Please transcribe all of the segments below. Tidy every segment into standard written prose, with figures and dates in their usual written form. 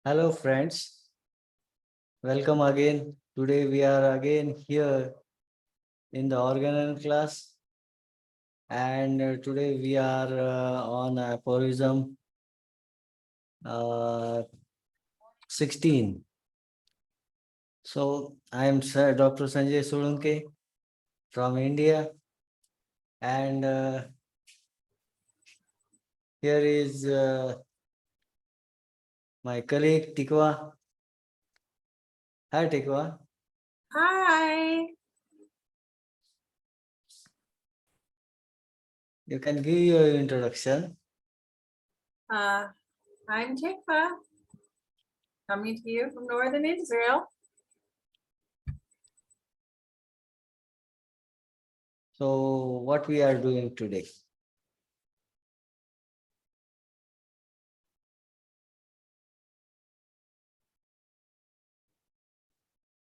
Hello friends, welcome again. Today we are again here in the Organon class and today we are on Aphorism 16. So I am Dr. Sanjay Sulunke from India and here is my colleague Tikwa. Hi Tikwa. Hi. You can give your introduction. I'm Tikva, coming to you from northern Israel. So what we are doing today?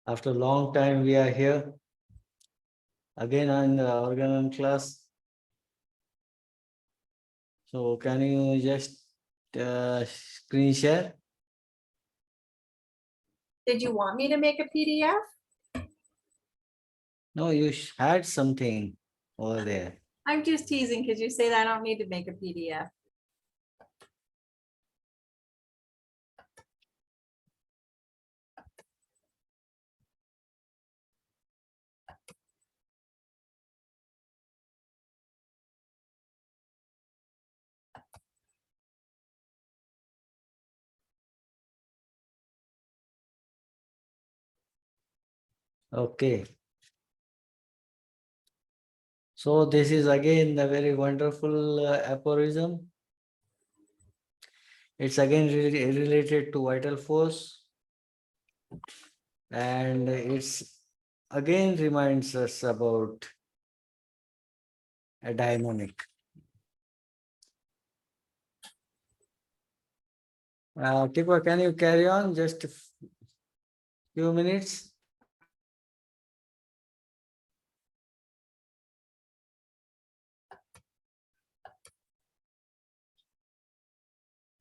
After a long time we are here again on the Organon class. So can you just screen share? Did you want me to make a PDF? No, you had something over there. I'm just teasing because you said I don't need to make a PDF. Okay. So this is again the very wonderful aphorism. It's again related to vital force. And it's again reminds us about a dynamic. Tikwa, can you carry on just a few minutes?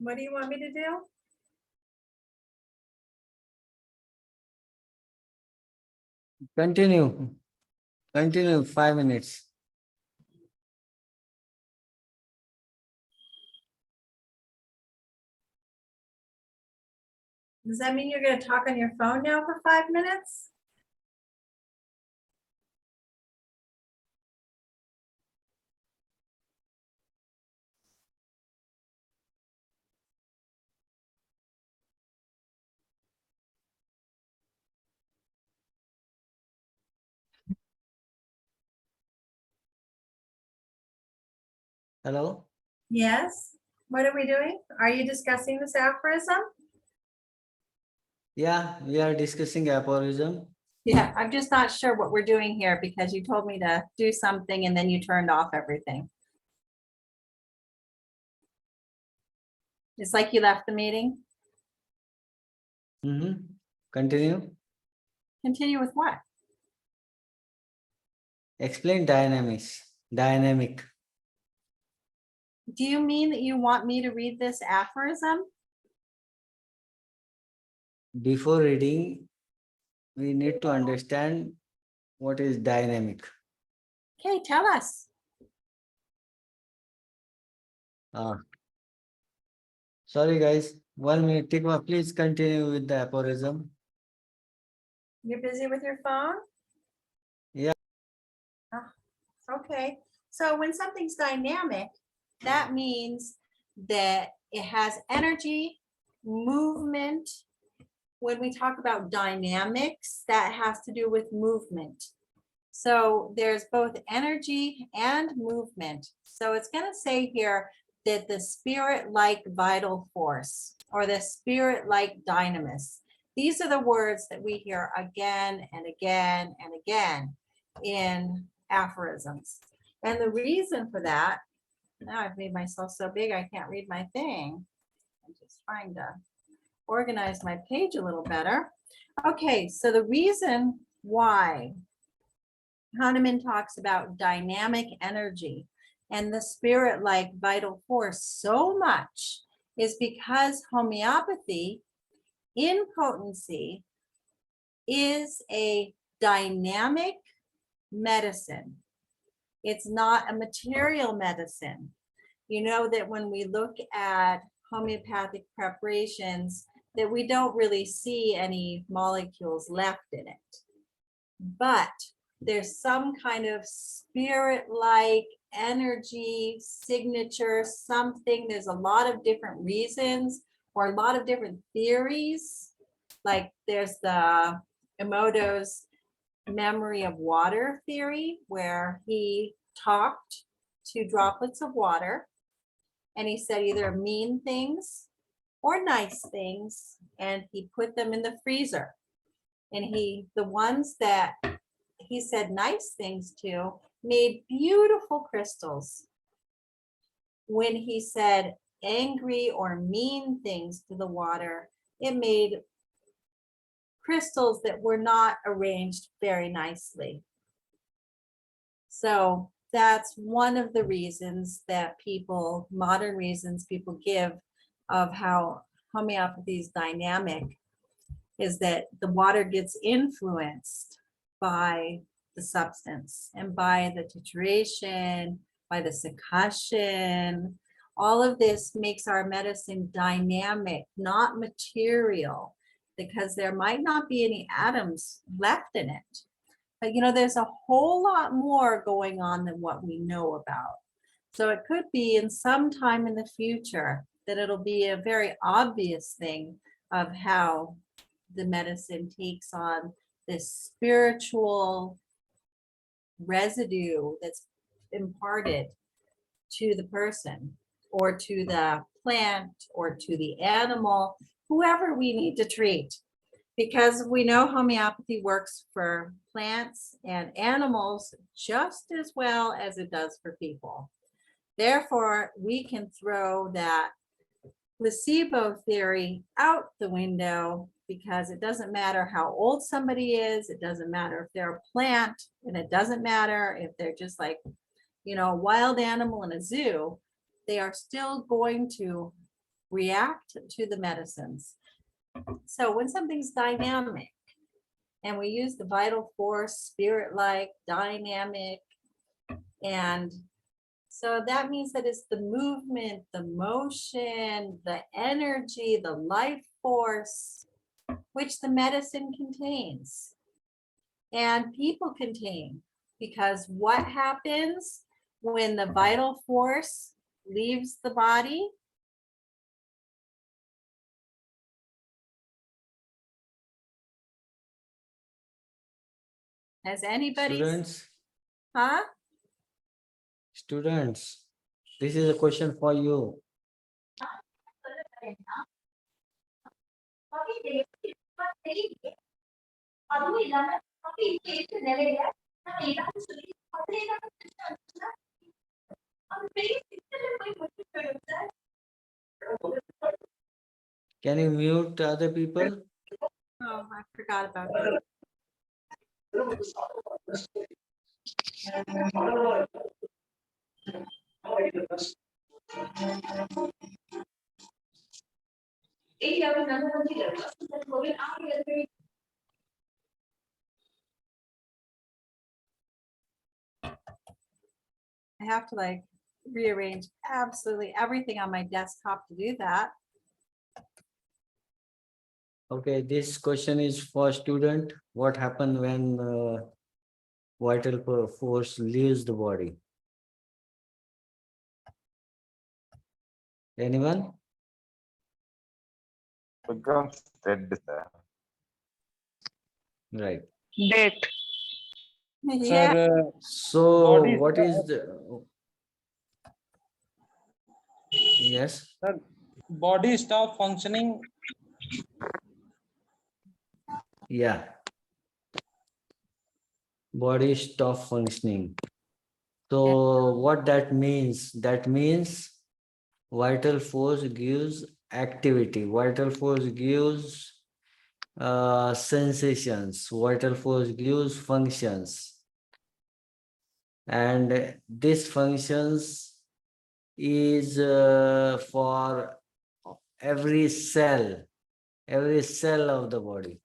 What do you want me to do? Continue. Continue 5 minutes. Does that mean you're going to talk on your phone now for 5 minutes? Hello? Yes. What are we doing? Are you discussing this aphorism? Yeah, we are discussing aphorism. Yeah, I'm just not sure what we're doing here because you told me to do something and then you turned off everything. It's like you left the meeting. Continue. Continue with what? Explain dynamics. Dynamic. Do you mean that you want me to read this aphorism? Before reading, we need to understand what is dynamic. Okay, tell us. Sorry guys, 1 minute. Tikva, please continue with the aphorism. You're busy with your phone? Yeah. Okay, so when something's dynamic, that means that it has energy, movement. When we talk about dynamics, that has to do with movement. So there's both energy and movement. So it's going to say here that the spirit-like vital force or the spirit-like dynamis. These are the words that we hear again and again and again in aphorisms. And the reason for that, now I've made myself so big I can't read my thing. I'm just trying to organize my page a little better. Okay, so the reason why Hahnemann talks about dynamic energy and the spirit-like vital force so much is because homeopathy in potency is a dynamic medicine. It's not a material medicine. You know that when we look at homeopathic preparations, that we don't really see any molecules left in it. But there's some kind of spirit-like energy signature, something. There's a lot of different reasons or a lot of different theories. Like there's the Emoto's memory of water theory, where he talked to droplets of water and he said either mean things or nice things, and he put them in the freezer. And the ones that he said nice things to made beautiful crystals. When he said angry or mean things to the water, it made crystals that were not arranged very nicely. So that's one of the reasons that modern reasons people give of how homeopathy is dynamic, is that the water gets influenced by the substance and by the titration, by the succussion. All of this makes our medicine dynamic, not material, because there might not be any atoms left in it. But there's a whole lot more going on than what we know about. So it could be in some time in the future that it'll be a very obvious thing of how the medicine takes on this spiritual residue that's imparted to the person or to the plant or to the animal, whoever we need to treat. Because we know homeopathy works for plants and animals just as well as it does for people. Therefore, we can throw that placebo theory out the window, because it doesn't matter how old somebody is, it doesn't matter if they're a plant, and it doesn't matter if they're just like, a wild animal in a zoo, they are still going to react to the medicines. So when something's dynamic and we use the vital force, spirit-like, dynamic, and so that means that it's the movement, the motion, the energy, the life force, which the medicine contains and people contain. Because what happens when the vital force leaves the body? Has anybody? Students, students, this is a question for you. Can you mute other people? Oh, I forgot about that. I have to rearrange absolutely everything on my desktop to do that. Okay, this question is for student. What happened when vital force leaves the body? Anyone? Becomes dead, sir. Right. Death. Yeah. Sir, So body what stop- is the yes? sir, body stop functioning. Yeah. Body stop functioning. So what that means? That means vital force gives activity. Vital force gives sensations. Vital force gives functions. And this functions is for every cell every cell of the body.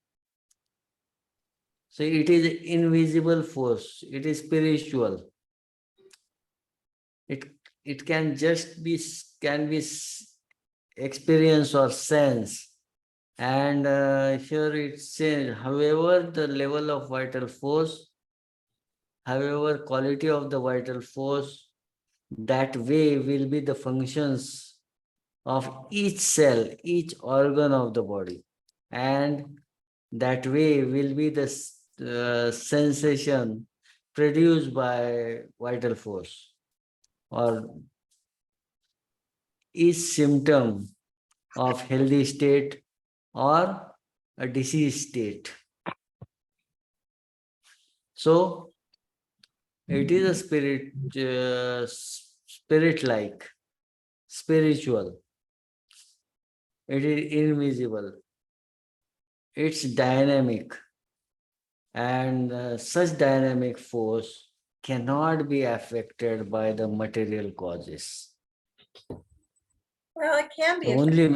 So it is invisible force. It is spiritual. It it can just be experience or sense. And here it says, however, the level of vital force, however, quality of the vital force, that way will be the functions of each cell, each organ of the body. And that way will be the sensation produced by vital force, or each symptom of healthy state or a disease state. So it is a spirit-like, spiritual. It is invisible. It's dynamic, and such dynamic force cannot be affected by the material causes. Well, it can be a Only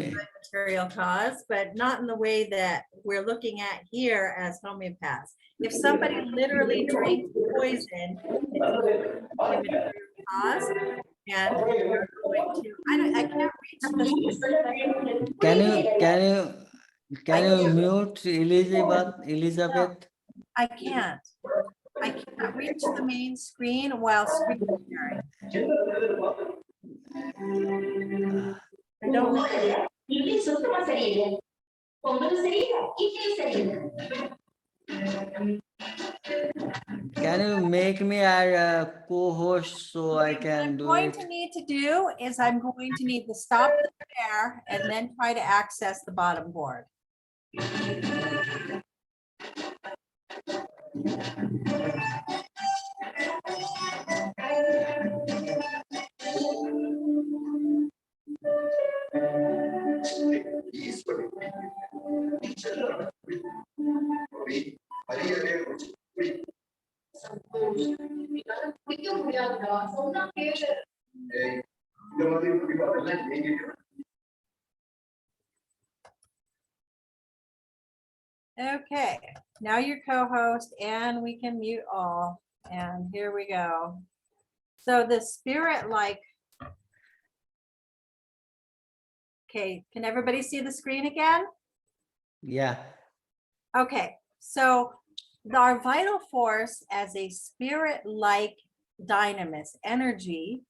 material cause, but not in the way that we're looking at here as homeopaths. If somebody literally drinks poison, it's going to be a material cause, and they're going to, I can't reach the. can you mute Elizabeth? I can't. I can't reach the main screen while screen sharing. I don't know. Can you make me a co-host so I What can I'm do going it? to need to do is I'm going to need to stop the share and then try to access the bottom board. Okay, now you're co-host and we can mute all. And here we go. So the spirit-like. Okay, can everybody see the screen again? Yeah. Okay, so our vital force as a spirit-like dynamis energy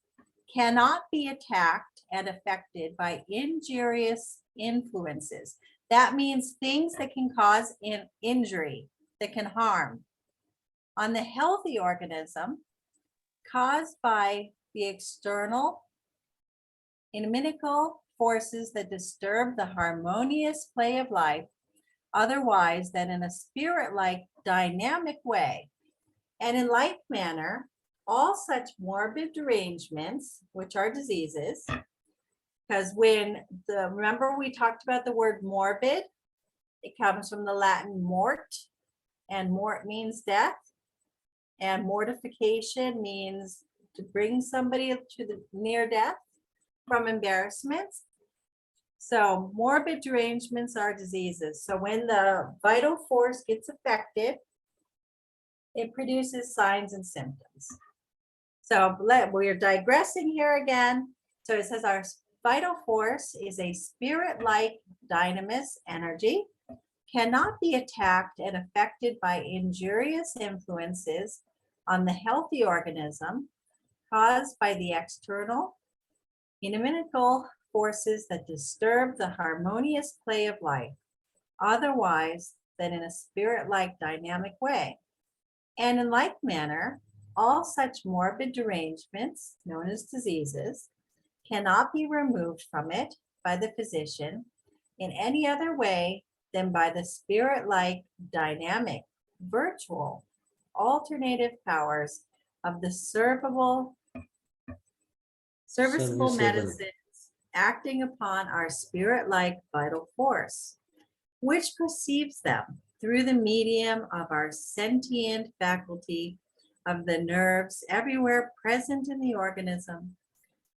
cannot be attacked and affected by injurious influences. That means things that can cause an injury, that can harm. On the healthy organism, caused by the external inimical forces that disturb the harmonious play of life, otherwise than in a spirit-like dynamic way. And in like manner, all such morbid derangements, which are diseases, because remember we talked about the word morbid, it comes from the Latin mort, and mort means death, and mortification means to bring somebody to the near death from embarrassments. So morbid derangements are diseases. So when the vital force gets affected, it produces signs and symptoms. So we're digressing here again. So it says our vital force is a spirit-like dynamis energy, cannot be attacked and affected by injurious influences on the healthy organism caused by the external inimical forces that disturb the harmonious play of life, otherwise than in a spirit-like dynamic way. And in like manner, all such morbid derangements, known as diseases, cannot be removed from it by the physician in any other way than by the spirit-like dynamic, virtual, alternative powers of the serviceable Serviceable. medicines acting upon our spirit-like vital force, which perceives them through the medium of our sentient faculty of the nerves everywhere present in the organism,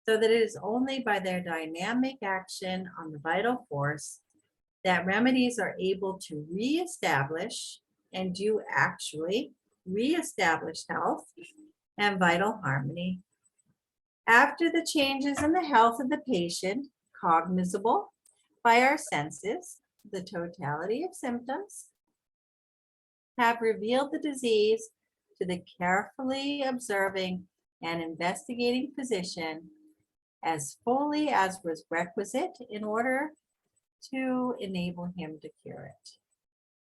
so that it is only by their dynamic action on the vital force that remedies are able to reestablish and do actually reestablish health and vital harmony after the changes in the health of the patient, cognizable by our senses, the totality of symptoms, have revealed the disease to the carefully observing and investigating physician as fully as was requisite in order to enable him to cure it.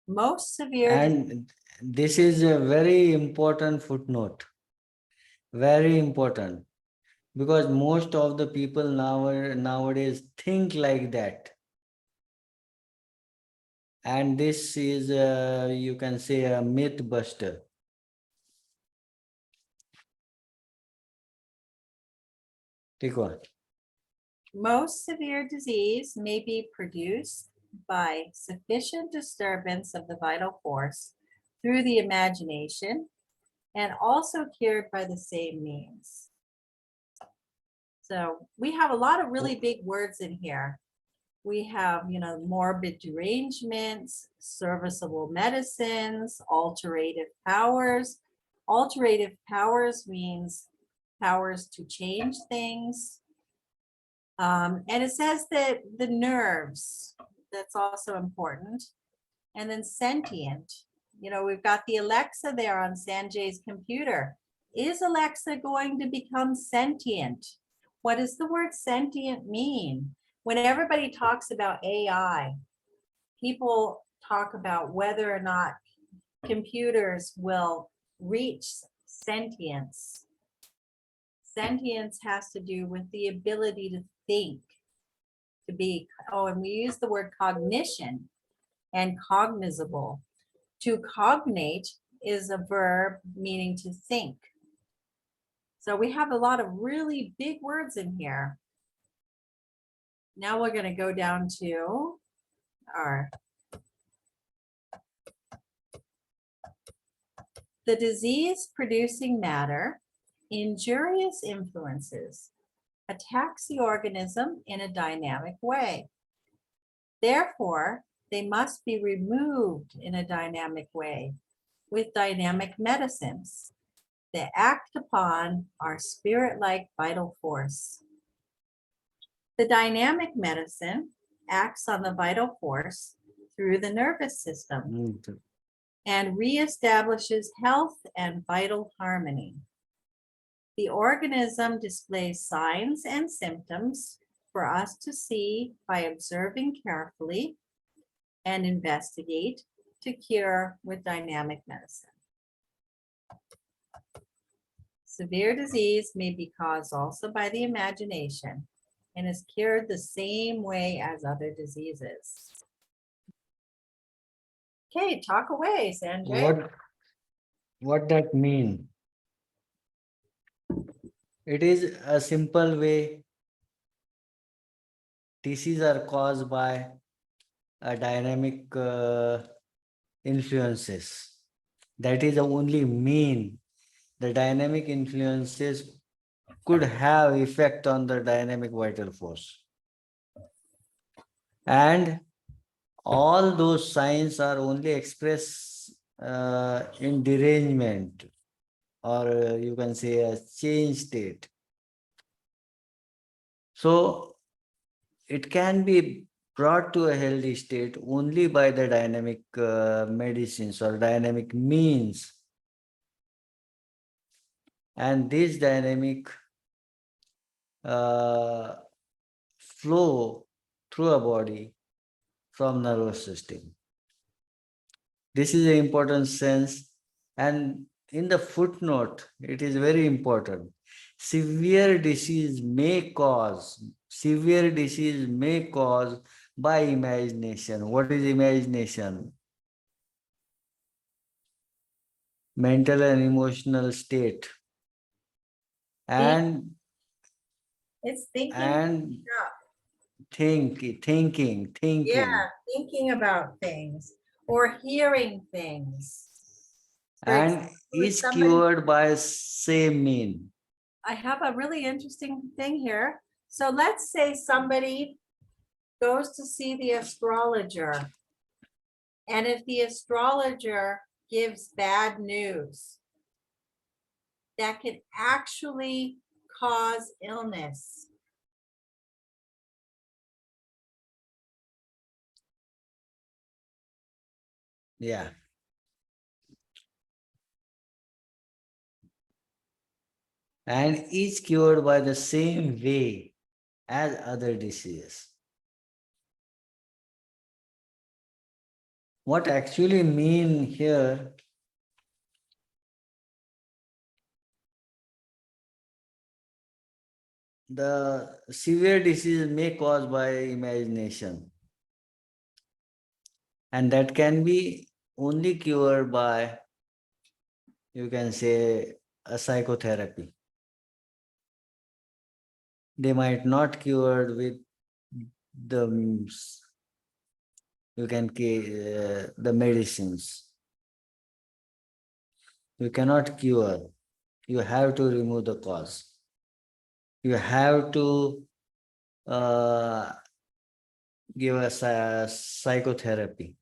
Most severe, And this is a very important footnote. Very important. Because most of the people nowadays think like that. And this is, you can say, a myth buster. Take one. most severe disease may be produced by sufficient disturbance of the vital force through the imagination and also cured by the same means. So we have a lot of really big words in here. We have, morbid derangements, serviceable medicines, alterative powers. Alterative powers means powers to change things. And it says that the nerves, that's also important. And then sentient, we've got the Alexa there on Sanjay's computer. Is Alexa going to become sentient? What does the word sentient mean? When everybody talks about AI, people talk about whether or not computers will reach sentience. Sentience has to do with the ability to think, to be, and we use the word cognition and cognizable. To cognate is a verb meaning to think. So we have a lot of really big words in here. Now we're going to go down to our the disease producing matter, injurious influences, attacks the organism in a dynamic way. Therefore, they must be removed in a dynamic way with dynamic medicines that act upon our spirit-like vital force. The dynamic medicine acts on the vital force through the nervous system and reestablishes health and vital harmony. The organism displays signs and symptoms for us to see by observing carefully and investigate to cure with dynamic medicine. Severe disease may be caused also by the imagination and is cured the same way as other diseases. Okay, talk away, Sanjay. What that mean? It is a simple way. Diseases are caused by a dynamic influences. That is the only mean. The dynamic influences could have effect on the dynamic vital force. And all those signs are only expressed in derangement, or you can say a change state. So it can be brought to a healthy state only by the dynamic medicines or dynamic means. And this dynamic flow through a body from nervous system. This is an important sense. And in the footnote, it is very important. Severe disease may cause by imagination. What is imagination? Mental and emotional state. And It's thinking. and thinking. Yeah, thinking about things or hearing things. For And example, is somebody- cured by same mean. I have a really interesting thing here. So let's say somebody goes to see the astrologer. And if the astrologer gives bad news, that could actually cause illness. Yeah. And each cured by the same way as other diseases. What actually mean here, the severe disease may caused by imagination, and that can be only cured by, you can say, a psychotherapy. They might not cured with the the medicines. You cannot cure. You have to remove the cause. You have to give us a psychotherapy.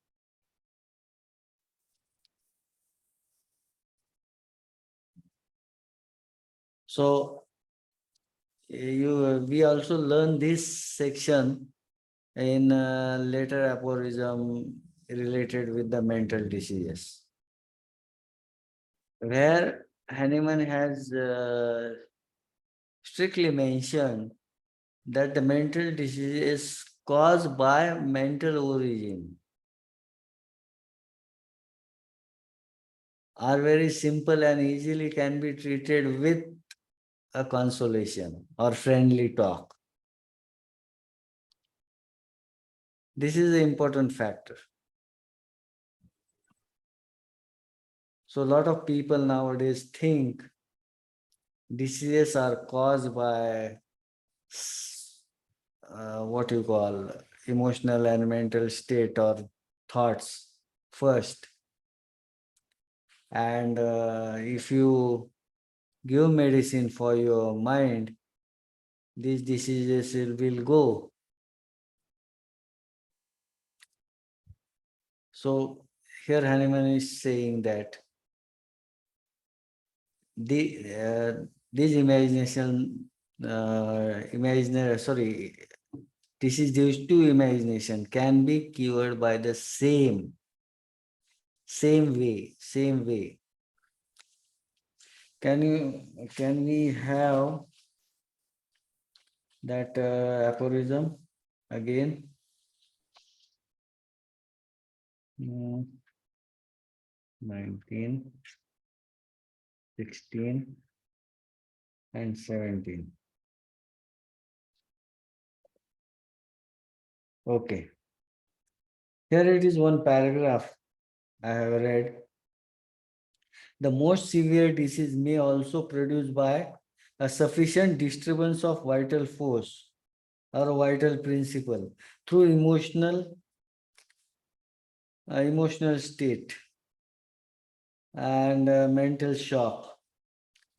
So we also learn this section in later aphorism related with the mental diseases, where Hahnemann has strictly mentioned that the mental disease is caused by mental origin, are very simple and easily can be treated with a consolation or friendly talk. This is the important factor. So a lot of people nowadays think diseases are caused by what you call emotional and mental state or thoughts first. And if you give medicine for your mind, these diseases will go. So here Hahnemann is saying that these disease due to imagination can be cured by the same way. Can we have that aphorism again? 19, 16, and 17. Okay. Here it is one paragraph I have read. The most severe disease may also produce by a sufficient disturbance of vital force or vital principle through emotional state and mental shock,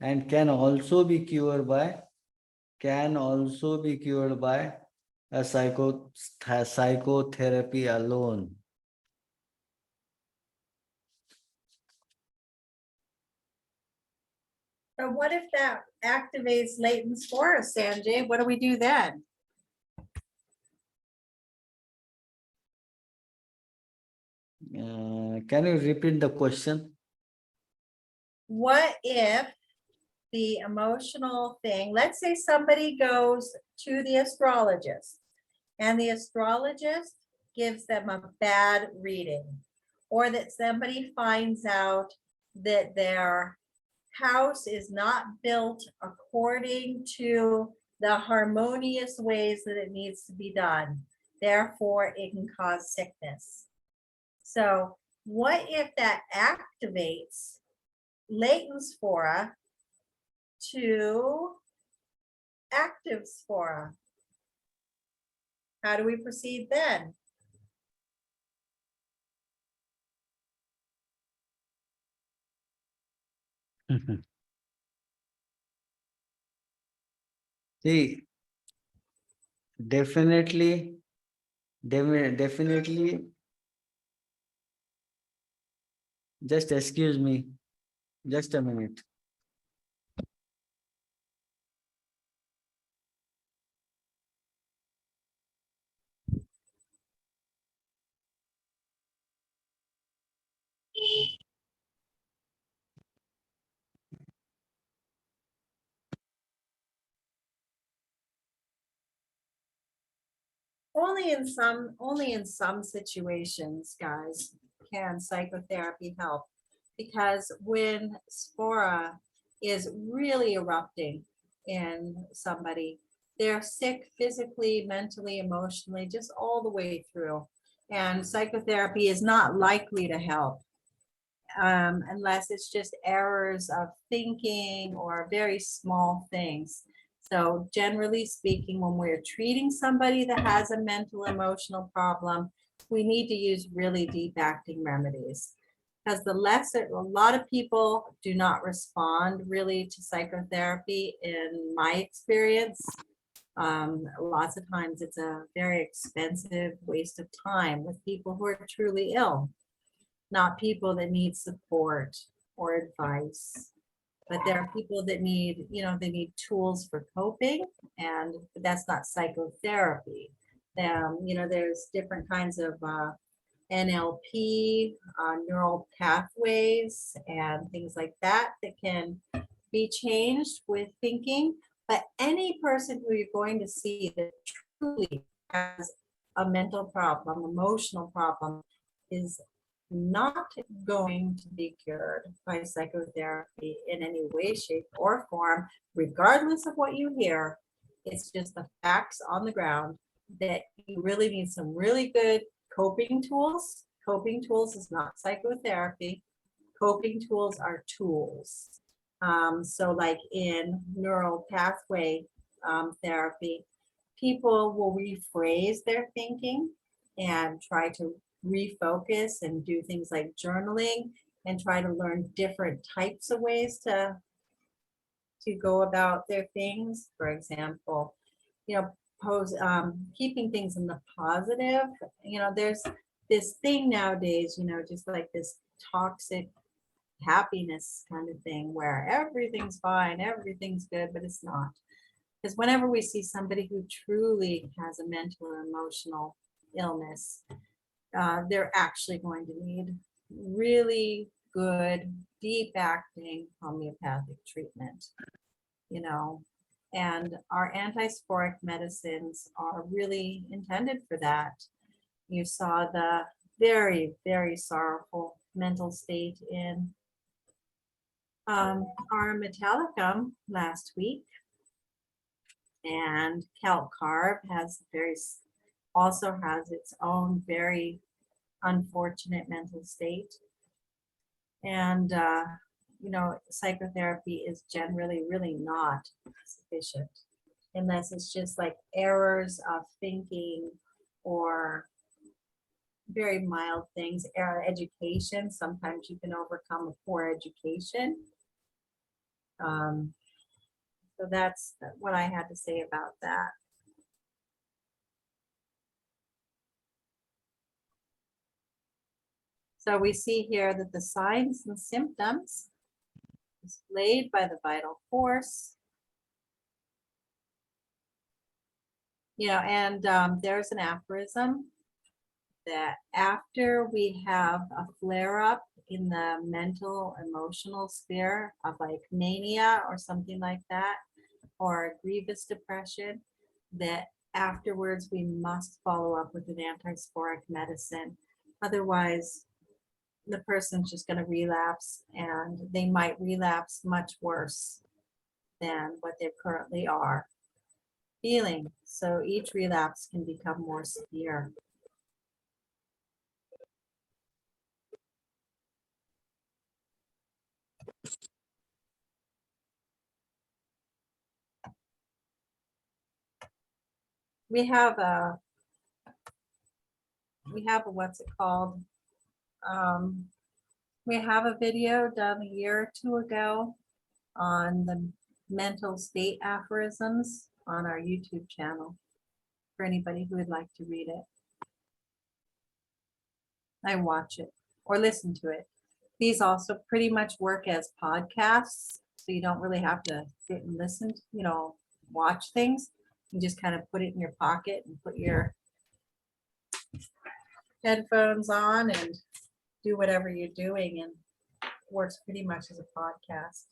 and can also be cured by a psychotherapy alone. But what if that activates latent spora, Sanjay? What do we do then? Can you repeat the question? What if the emotional thing, let's say somebody goes to the astrologist and the astrologist gives them a bad reading, or that somebody finds out that their house is not built according to the harmonious ways that it needs to be done. Therefore, it can cause sickness. So what if that activates latent spora to active spora? How do we proceed then? See, definitely Definitely, just excuse me, just a minute. Only in some situations, guys, can psychotherapy help. Because when spora is really erupting in somebody, they're sick physically, mentally, emotionally, just all the way through. And psychotherapy is not likely to help unless it's just errors of thinking or very small things. So generally speaking, when we're treating somebody that has a mental emotional problem, we need to use really deep acting remedies. Because a lot of people do not respond really to psychotherapy in my experience. Lots of times it's a very expensive waste of time with people who are truly ill, not people that need support or advice. But there are people that need, they need tools for coping, and that's not psychotherapy. There's different kinds of NLP, neural pathways, and things like that that can be changed with thinking. But any person who you're going to see that truly has a mental problem, emotional problem, is not going to be cured by psychotherapy in any way, shape, or form, regardless of what you hear. It's just the facts on the ground that you really need some really good coping tools. Coping tools is not psychotherapy. Coping tools are tools. So like in neural pathway therapy, people will rephrase their thinking and try to refocus and do things like journaling and try to learn different types of ways to go about their things. For example, keeping things in the positive. There's this thing nowadays, just like this toxic happiness kind of thing where everything's fine, everything's good, but it's not. Because whenever we see somebody who truly has a mental or emotional illness, they're actually going to need really good, deep acting homeopathic treatment, you know. And our antisporic medicines are really intended for that. You saw the very, very sorrowful mental state in our Metallicum last week. And Kelp Carb also has its own very unfortunate mental state. And, psychotherapy is generally really not sufficient unless it's just like errors of thinking or very mild things. Education, sometimes you can overcome a poor education. So that's what I had to say about that. So we see here that the signs and symptoms displayed by the vital force. And there's an aphorism that after we have a flare up in the mental, emotional sphere of like mania or something like that, or grievous depression, that afterwards we must follow up with an antisporic medicine. Otherwise, the person's just going to relapse, and they might relapse much worse than what they currently are feeling. So each relapse can become more severe. We have a what's it called? We have a video done a year or two ago on the mental state aphorisms on our YouTube channel for anybody who would like to read it. I watch it or listen to it. These also pretty much work as podcasts, so you don't really have to sit and listen, watch things. You just kind of put it in your pocket and put your headphones on and do whatever you're doing, and it works pretty much as a podcast.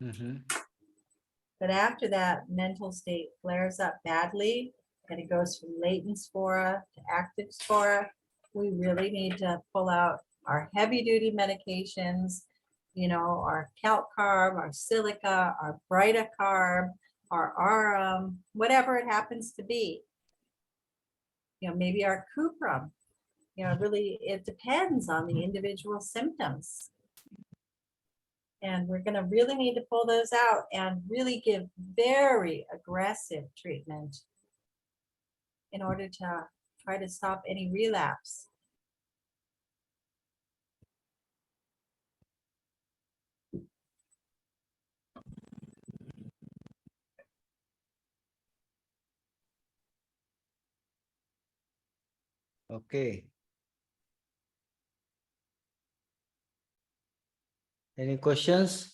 Mhm. But after that, mental state flares up badly and it goes from latent spora to active spora. We really need to pull out our heavy duty medications, our calc carb, our silica, our brita carb, our arum, whatever it happens to be. Maybe our cuprum. Really, it depends on the individual symptoms. And we're going to really need to pull those out and really give very aggressive treatment in order to try to stop any relapse. Okay. Any questions?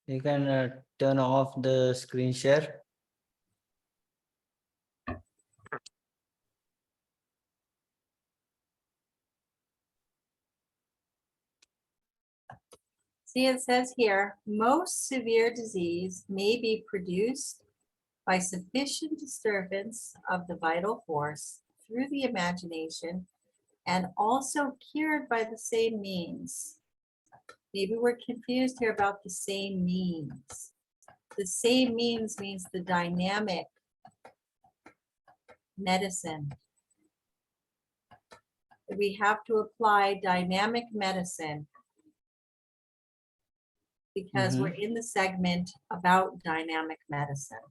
You can turn off the screen share. See, it says here, most severe disease may be produced by sufficient disturbance of the vital force through the imagination and also cured by the same means. Maybe we're confused here about the same means. The same means the dynamic medicine. We have to apply dynamic medicine because we're in the segment about dynamic medicine.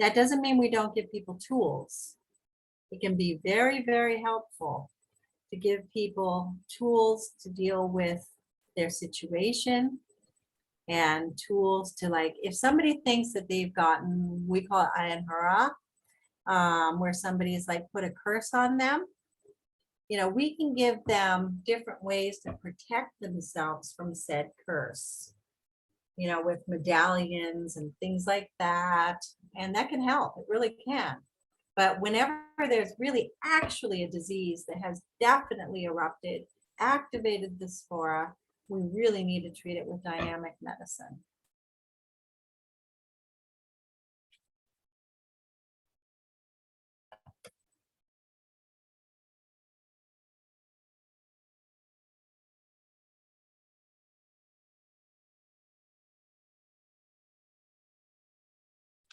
That doesn't mean we don't give people tools. It can be very, very helpful to give people tools to deal with their situation and tools to, like, if somebody thinks that they've gotten, we call it ayan hara, where somebody's like put a curse on them, we can give them different ways to protect themselves from said curse, with medallions and things like that. And that can help. It really can. But whenever there's really actually a disease that has definitely erupted, activated the spora, we really need to treat it with dynamic medicine.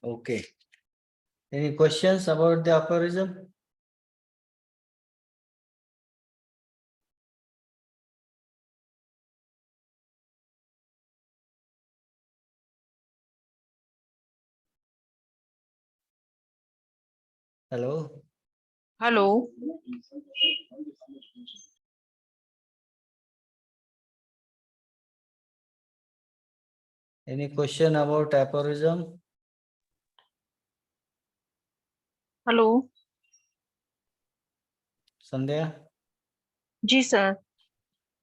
Okay. Any questions about the aphorism? Hello? Hello. Any question about aphorism? Hello. Sandhya? Ji sir.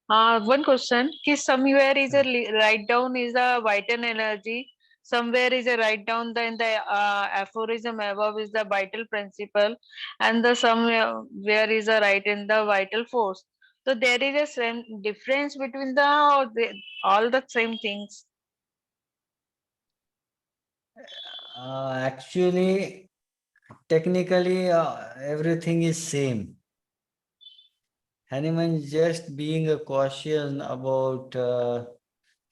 One question. Ki somewhere is a write down is a vital energy. Somewhere is a write down in the aphorism above is the vital principle, and the somewhere where is a write in the vital force. So there is a same difference between the all the same things. Actually, technically, everything is same. Hanuman just being cautious about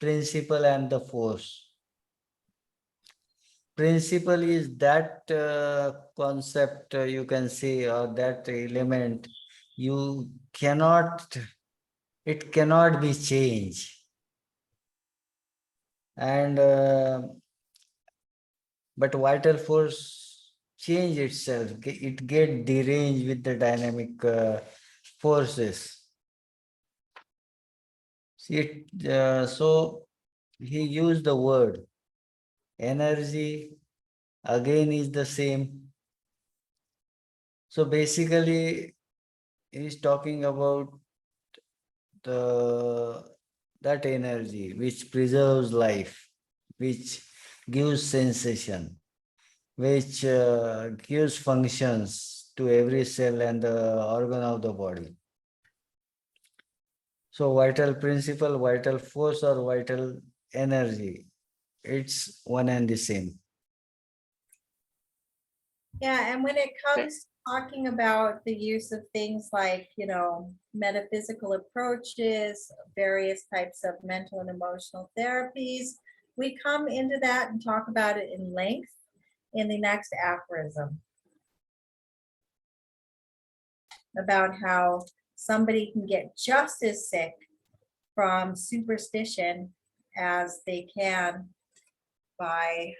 principle and the force. Principle is that concept, you can say, or that element, you cannot, it cannot be changed. And but vital force, change itself. It get deranged with the dynamic forces. See it, so he used the word energy, again is the same. So basically, he's talking about that energy which preserves life, which gives sensation, which gives functions to every cell and the organ of the body. So vital principle, vital force or vital energy, it's one and the same. Yeah, and when it comes to talking about the use of things like, metaphysical approaches, various types of mental and emotional therapies, we come into that and talk about it in length in the next aphorism. About how somebody can get just as sick from superstition as they can by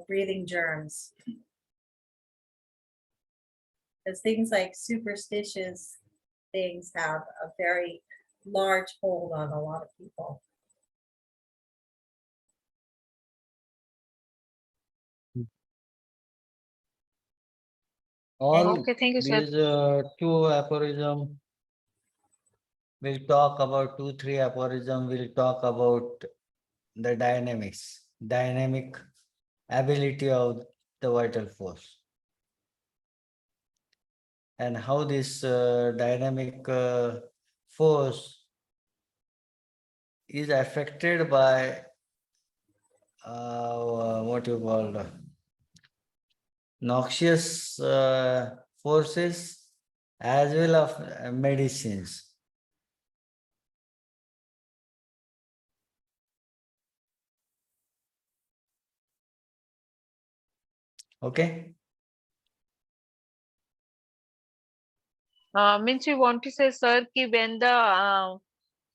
breathing germs. Because things like superstitious things have a very large hold on a lot of people. All Okay, thank you, sir. these two aphorism, we'll talk about 2-3 aphorism, we'll talk about the dynamic ability of the vital force. And how this dynamic force is affected by what you call noxious forces as well as medicines. Okay. Means you want to say, sir, ki when the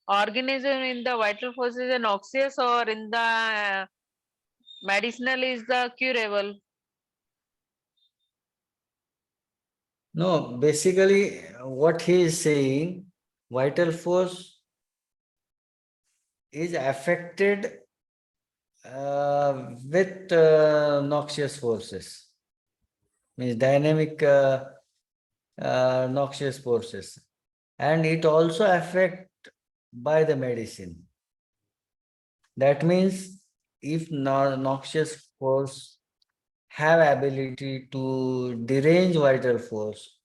organism in the vital force is noxious or in the medicinal is the curable? No, basically what he is saying, vital force is affected with noxious forces, means dynamic noxious forces, and it also affect by the medicine. That means if noxious force have ability to derange vital force,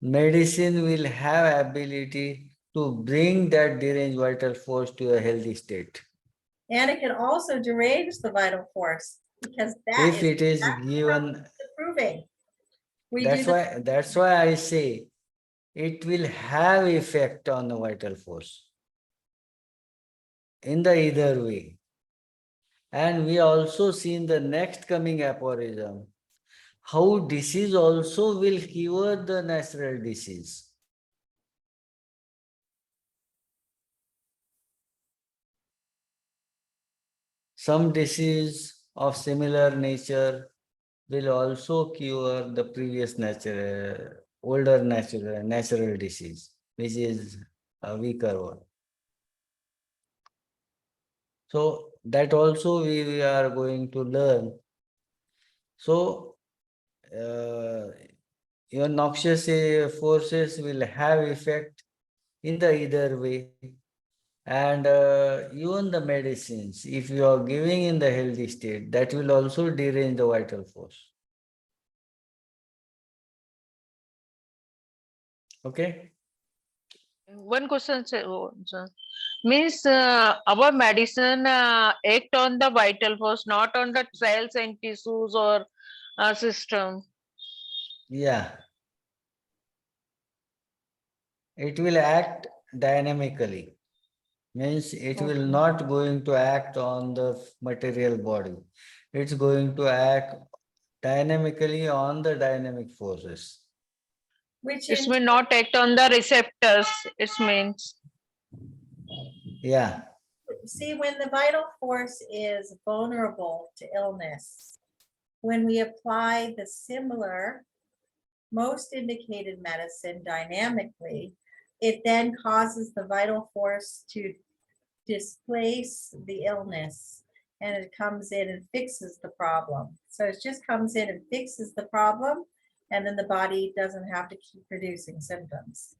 medicine will have ability to bring that deranged vital force to a healthy state. And it can also derange the vital force because that If is it is exactly what given, we're proving. We do that's why I say it will have effect on the vital force in the either way. And we also see in the next coming aphorism how disease also will cure the natural disease. Some disease of similar nature will also cure the previous older natural disease, which is a weaker one. So that also we are going to learn. So your noxious forces will have effect in the either way. And even the medicines, if you are giving in the healthy state, that will also derange the vital force. Okay. One question, sir. Means our medicine act on the vital force, not on the cells and tissues or system. Yeah. It will act dynamically. Means it will not going to act on the material body. It's going to act dynamically on the dynamic forces. which It in may not act on the receptors. It means. Yeah. see, when the vital force is vulnerable to illness, when we apply the similar, most indicated medicine dynamically, it then causes the vital force to displace the illness, and it comes in and fixes the problem. So it just comes in and fixes the problem, and then the body doesn't have to keep producing symptoms.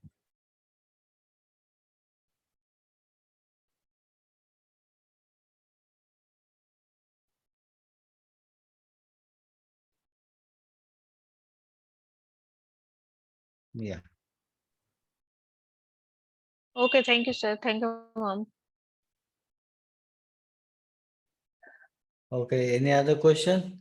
Yeah. Okay, thank you, sir. Thank you, ma'am. Okay, any other question?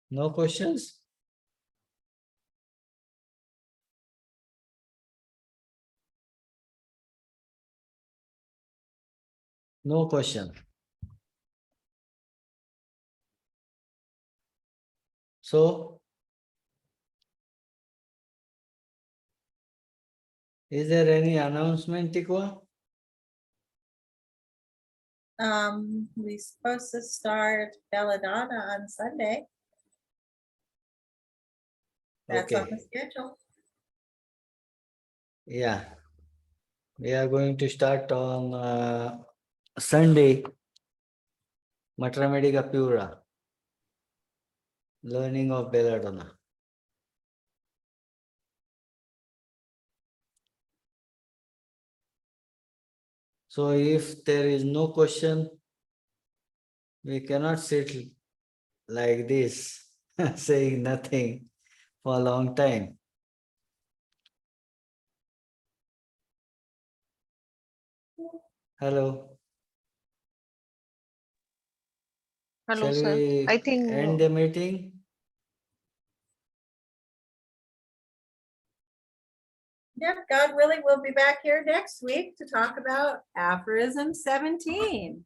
No questions? No question. So, is there any announcement, Tikwa? We're supposed to start Belladonna on Sunday. That's on the Okay, schedule. yeah. We are going to start on Sunday, Matramedica Pura, learning of Belladonna. So if there is no question, we cannot sit like this, saying nothing for a long time. Hello, Hello, shall sir. we I think end the meeting? Yep, God willing, we'll be back here next week to talk about Aphorism 17.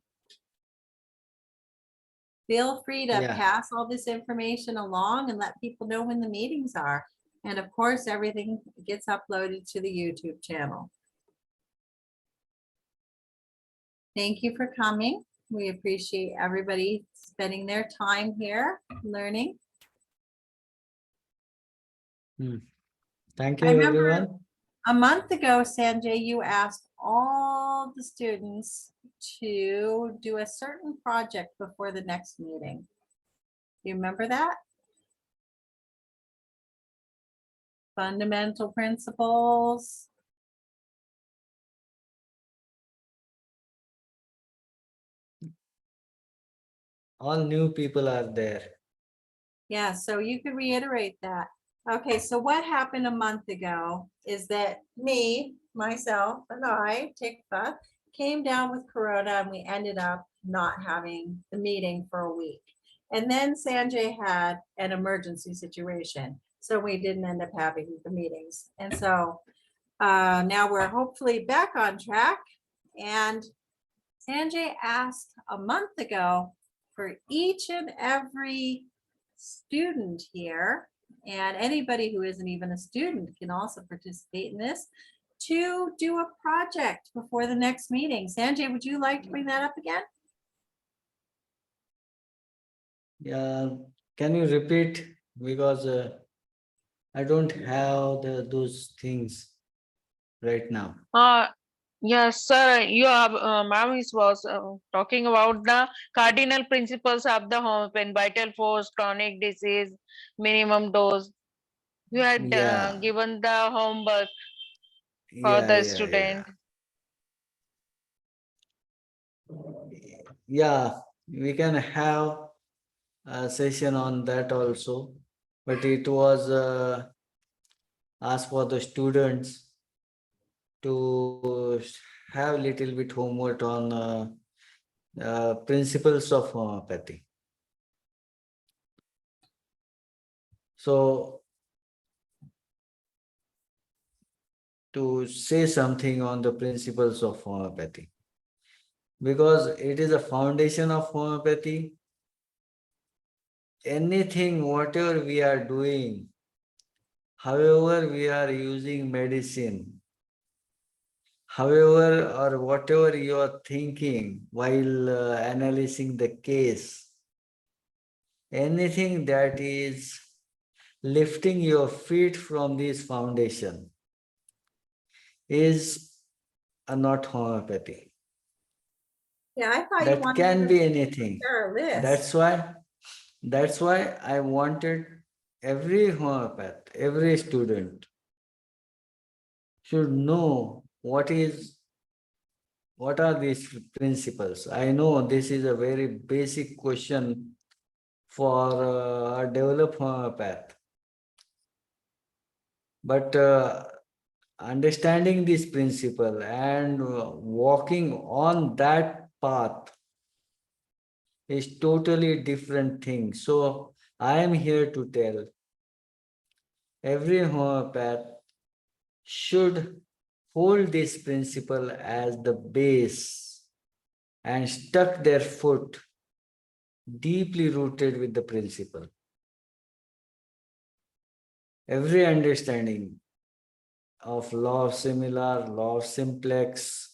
Feel free to Yeah. pass all this information along and let people know when the meetings are. And of course, everything gets uploaded to the YouTube channel. Thank you for coming. We appreciate everybody spending their time here learning. Thank I you, remember everyone. a month ago, Sanjay, you asked all the students to do a certain project before the next meeting. You remember that? Fundamental principles. All new people are there. Yeah, so you could reiterate that. Okay, so what happened a month ago is that me, myself, and I, Tikva, came down with Corona and we ended up not having the meeting for a week. And then Sanjay had an emergency situation, so we didn't end up having the meetings. And so now we're hopefully back on track. And Sanjay asked a month ago for each and every student here, and anybody who isn't even a student can also participate in this, to do a project before the next meeting. Sanjay, would you like to bring that up again? Yeah, can you repeat? Because I don't have those things right now. yes, sir. You have, ma'am was talking about the cardinal principles of the homeopathy: vital force, chronic disease, minimum dose. You had Yeah, given the homework for yeah, the yeah, yeah. student. Yeah, we can have a session on that also, but it was asked for the students to have little bit homework on principles of homeopathy. So to say something on the principles of homeopathy, because it is a foundation of homeopathy, anything, whatever we are doing, however we are using medicine, however or whatever you are thinking while analyzing the case, anything that is lifting your feet from this foundation is not homeopathy. Yeah, I thought you That wanted can to be anything. share a list. That's why I wanted every homeopath, every student should know what are these principles. I know this is a very basic question for a developed homeopath, but understanding this principle and walking on that path is totally different thing. So I am here to tell every homeopath should hold this principle as the base and stuck their foot deeply rooted with the principle. Every understanding of law of similar, law of simplex,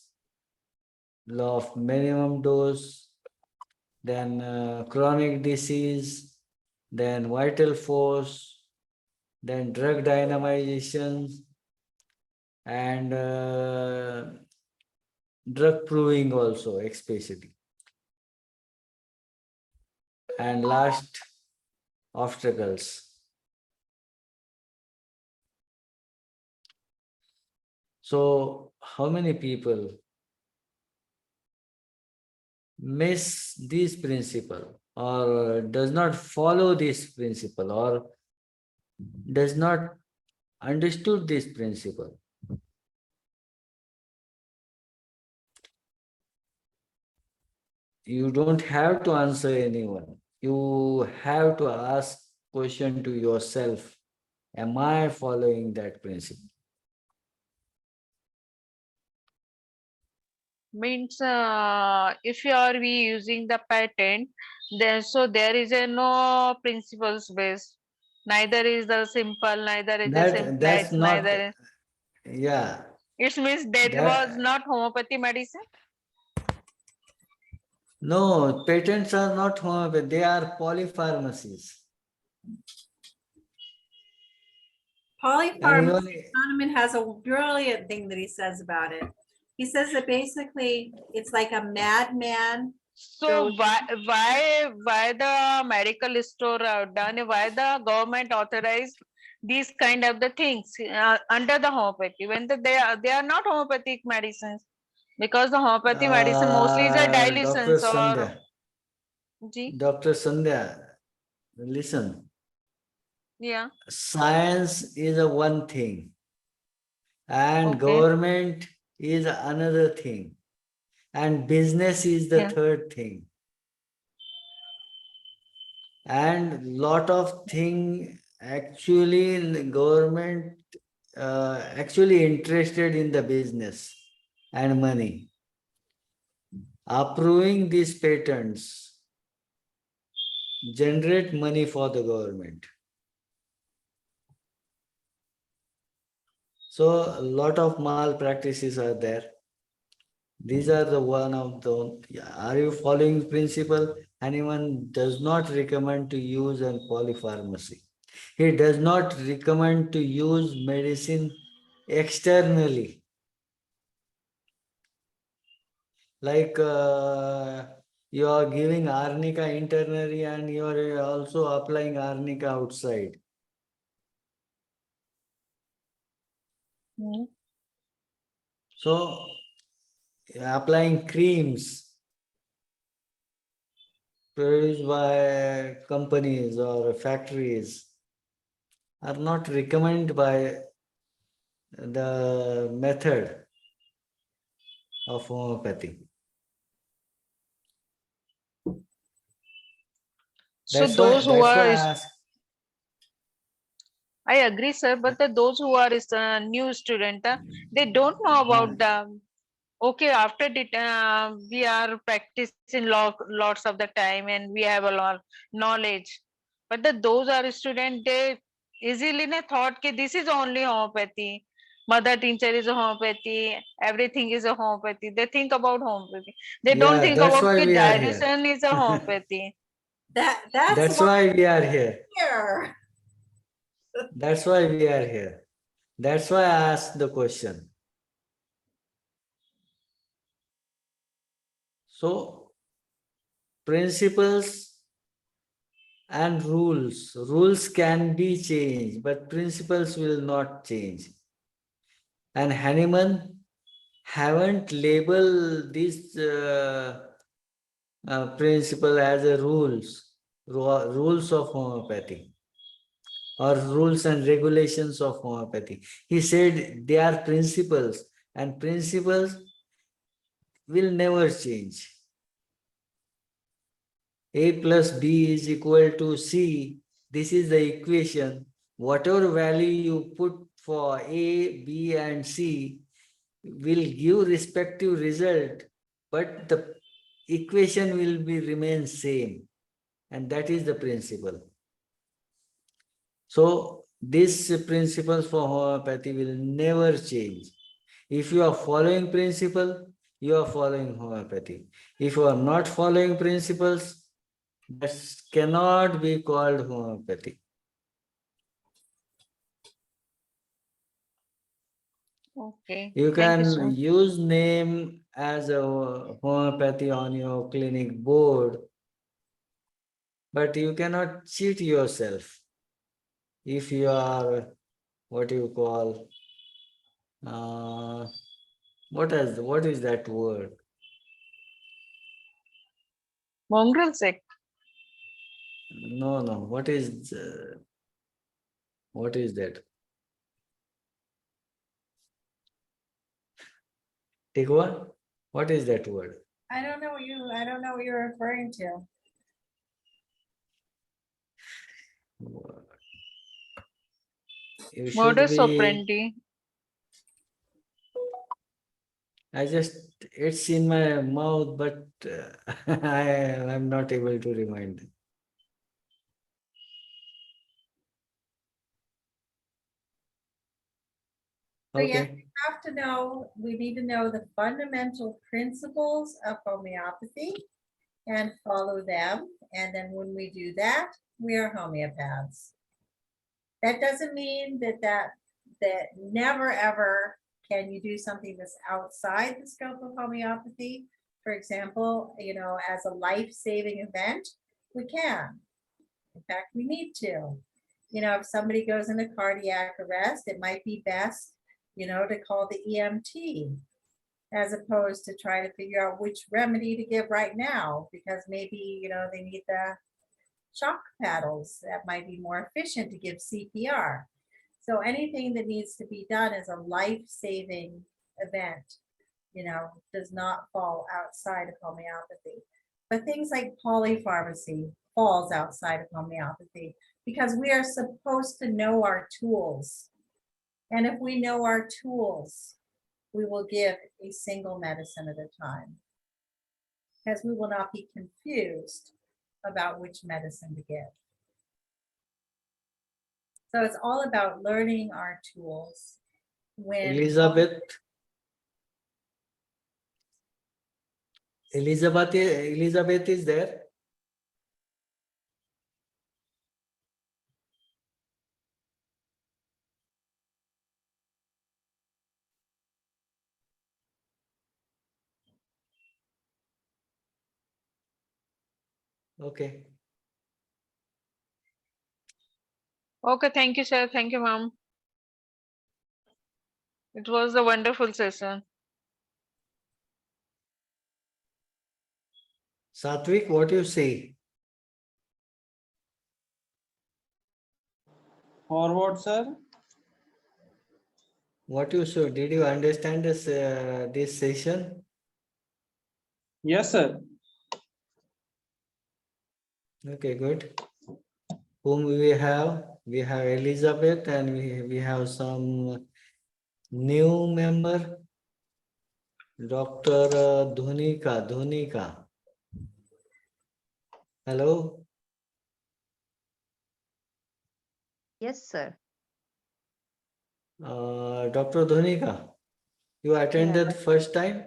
law of minimum dose, then chronic disease, then vital force, then drug dynamization, and drug proving also, especially. And last, obstacles. So, how many people miss this principle or does not follow this principle or does not understood this principle? You don't have to answer anyone. You have to ask question to yourself. Am I following that principle? Means if you are we using the patent, then so there is a no principles based. Neither is the simple, neither is the That's simplex, not, neither. yeah, It means that was that not homeopathy medicine. no, patents are not homeopathy, they are polypharmacies. And Polypharmacy, Kahneman has a brilliant thing that he says about it. He says that basically it's like a madman. So goes- why the medical store are done? Why the government authorized these kind of the things under the homeopathy when they are not homeopathic medicines, because the homeopathy medicine mostly is a Dr. dilutions or Sandhya, G. Dr. Sandhya, listen, Yeah. science is a one thing and Okay. government is another thing and business is the Yeah. third thing. And lot of thing actually government actually interested in the business and money. Approving these patents generate money for the government. So a lot of malpractices are there. These are the one of the, are you following principle? Anyone does not recommend to use a polypharmacy. He does not recommend to use medicine externally. Like you are giving arnica internally and you are also applying arnica outside. Mm. So applying creams produced by companies or factories are not recommended by the method of homeopathy. So those who That's why are, I ask. I agree, sir, but those who are is new student, they don't know about the. Okay, after the we are practicing lots of the time and we have a lot knowledge. but those are student, they easily thought that this is only homeopathy. Mother tincture is a homeopathy. Everything is a homeopathy. They think about homeopathy. They don't Yeah, think that's about why that we are here. dilution is a homeopathy. That's That's why why we are here. here. That's why we are here. That's why I asked the question. So, principles and rules. Rules can be changed, but principles will not change. And Hahnemann haven't labeled this principle as a rules of homeopathy or rules and regulations of homeopathy. He said they are principles, and principles will never change. A plus B is equal to C. This is the equation. Whatever value you put for A, B, and C will give respective result, but the equation will be remain same, and that is the principle. So these principles for homeopathy will never change. If you are following principle, you are following homeopathy. If you are not following principles, that cannot be called homeopathy. Okay, You thank you, can sir. use name as a homeopathy on your clinic board, but you cannot cheat yourself if you are what you call what is that word? Mongrel sect. No, no. What is that? Tikwa? What is that word? I don't know what you're referring to. You should Modus be. operandi. It's in my mouth, but I'm not able to remind. So yeah, Okay. we need to know the fundamental principles of homeopathy and follow them. And then when we do that, we are homeopaths. That doesn't mean that never ever can you do something that's outside the scope of homeopathy. For example, as a life-saving event, we can. In fact, we need to. If somebody goes into cardiac arrest, it might be best, to call the EMT as opposed to try to figure out which remedy to give right now, because maybe, they need the shock paddles. That might be more efficient to give CPR. So anything that needs to be done as a life-saving event, does not fall outside of homeopathy. But things like polypharmacy falls outside of homeopathy because we are supposed to know our tools. And if we know our tools, we will give a single medicine at a time because we will not be confused about which medicine to give. So it's all about learning our tools. Elizabeth is there. Okay. Okay, thank you, sir. Thank you, ma'am. It was a wonderful session. Satvik, what you say? Forward, sir. What you say? Did you understand this session? Yes, sir. Okay, good. Whom we have? We have Elizabeth and we have some new member, Dr. Dhunika. Hello. Yes, sir. Dr. Dhonika, you attended first time?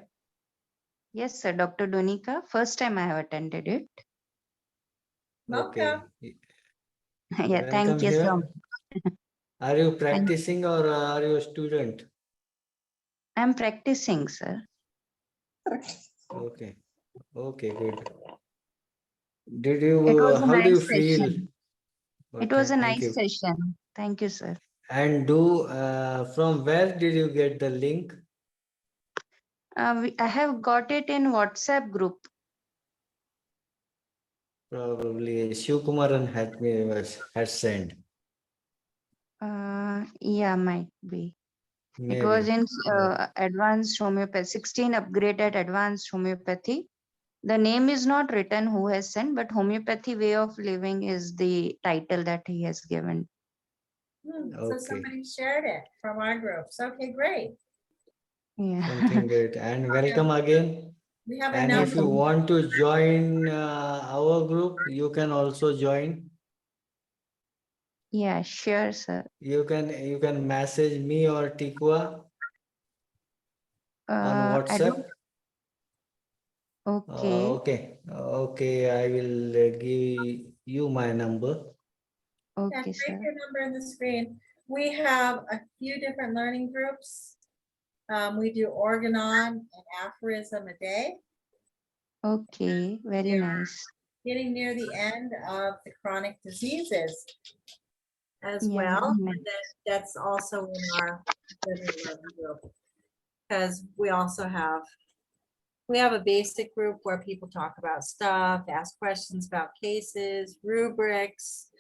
Yes, sir. Dr. Donika, first time I have attended it. Okay. Welcome. Yeah, thank Welcome you so here. much. Are you Thank- practicing or are you a student? I'm practicing, sir. Okay. Okay, good. Did you, It was a how do you nice feel? session. Oh, It was a thank nice you. session. Thank you, sir. And from where did you get the link? I have got it in WhatsApp group. Probably Shivkumaran had sent. Yeah, might be. It was Maybe. in Yeah. advanced homeopathy, 16 upgraded advanced homeopathy. The name is not written who has sent, but homeopathy way of living is the title that he has given. So Okay. somebody shared it from our groups. Okay, great. Yeah. Something great. And welcome again. We have a And if you number. want to join our group, you can also join. Yeah, sure, sir. You can message me or Tikwa on I don't. WhatsApp. Okay. Okay, I will give you my number. Yeah, Okay, type sir. your number in the screen. We have a few different learning groups. We do Organon and Aphorism a day. Okay, very Yeah. nice. Getting near the end of the chronic diseases as Yeah, well. very And nice. that's also in our general learning group. Because we also have, we have a basic group where people talk about stuff, ask questions about cases, rubrics,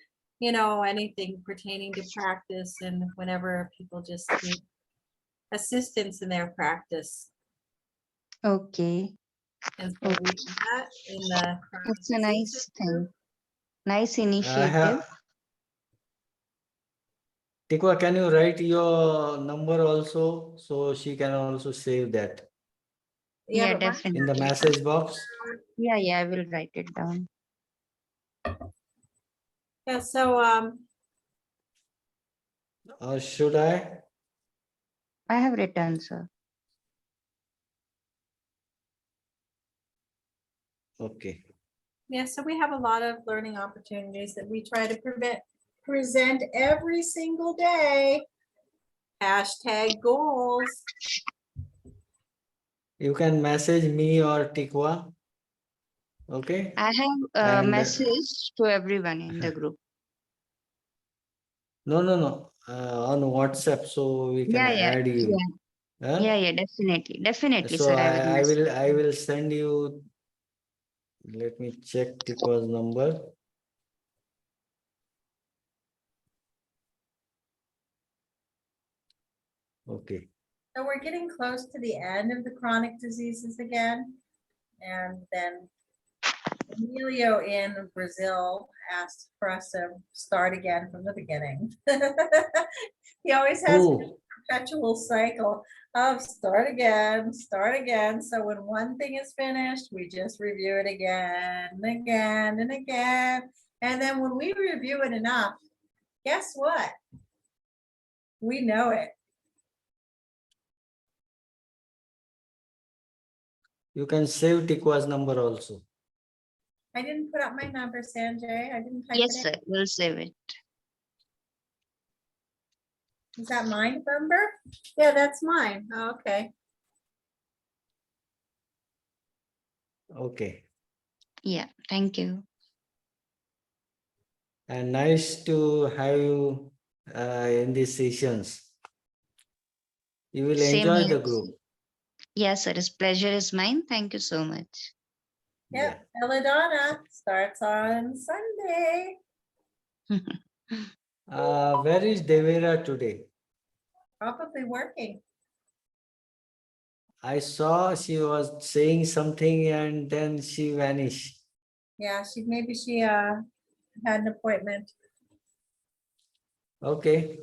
you know, anything pertaining to practice, and whenever people just need assistance in their practice. Okay, And so we do that in the chronic it's a diseases nice group. thing. Nice I initiative. have Tikwa, can you write your number also so she can also save that Yeah, But why- in the definitely. message box? Yeah, I will write it down. yeah, so Or should I? I have written, sir. Okay. yeah, so we have a lot of learning opportunities that we try to present every single day. Hashtag goals. You can message me or Tikwa. Okay. I have a And message to everyone in the group. no. On WhatsApp, so we can Yeah, add you. Huh? yeah, definitely, So sir. I will I message. will send you. Let me check Tikwa's number. Okay. So we're getting close to the end of the chronic diseases again. And then Emilio in Brazil asked for us to start again from the beginning. He always has a Who? perpetual cycle of start again, start again. So when one thing is finished, we just review it again and again and again. And then when we review it enough, guess what? We know it. You can save Tikwa's number also. I didn't put up my number, Sanjay. I didn't type Yes, it in. sir. We'll save it. Is that my number? Yeah, that's mine. Oh, okay. Okay. Yeah, thank you. And nice to have you in these sessions. You will Same enjoy here. the group. Yes, sir. His pleasure is mine. Thank you so much. Yeah. Yep, Belladonna starts on Sunday. Where is Devera today? Probably working. I saw she was saying something and then she vanished. Yeah, maybe she had an appointment. Okay.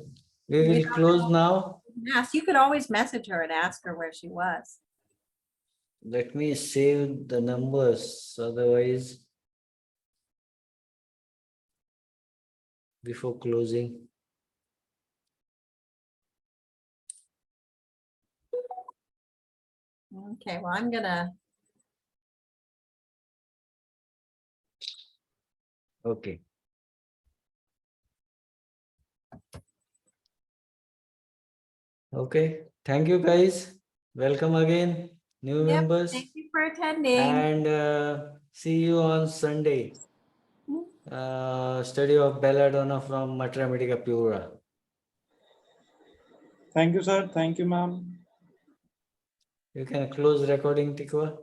We We will don't close know. now. Yes, you could always message her and ask her where she was. Let me save the numbers. Otherwise, before closing. Okay, well, I'm gonna, Okay. Okay. Thank you, guys. Welcome again, new Yep, members, thank you for attending. and see you on Sunday. Study of Belladonna from Matra Medica Pura. Thank you, sir. Thank you, ma'am. You can close recording, Tikwa.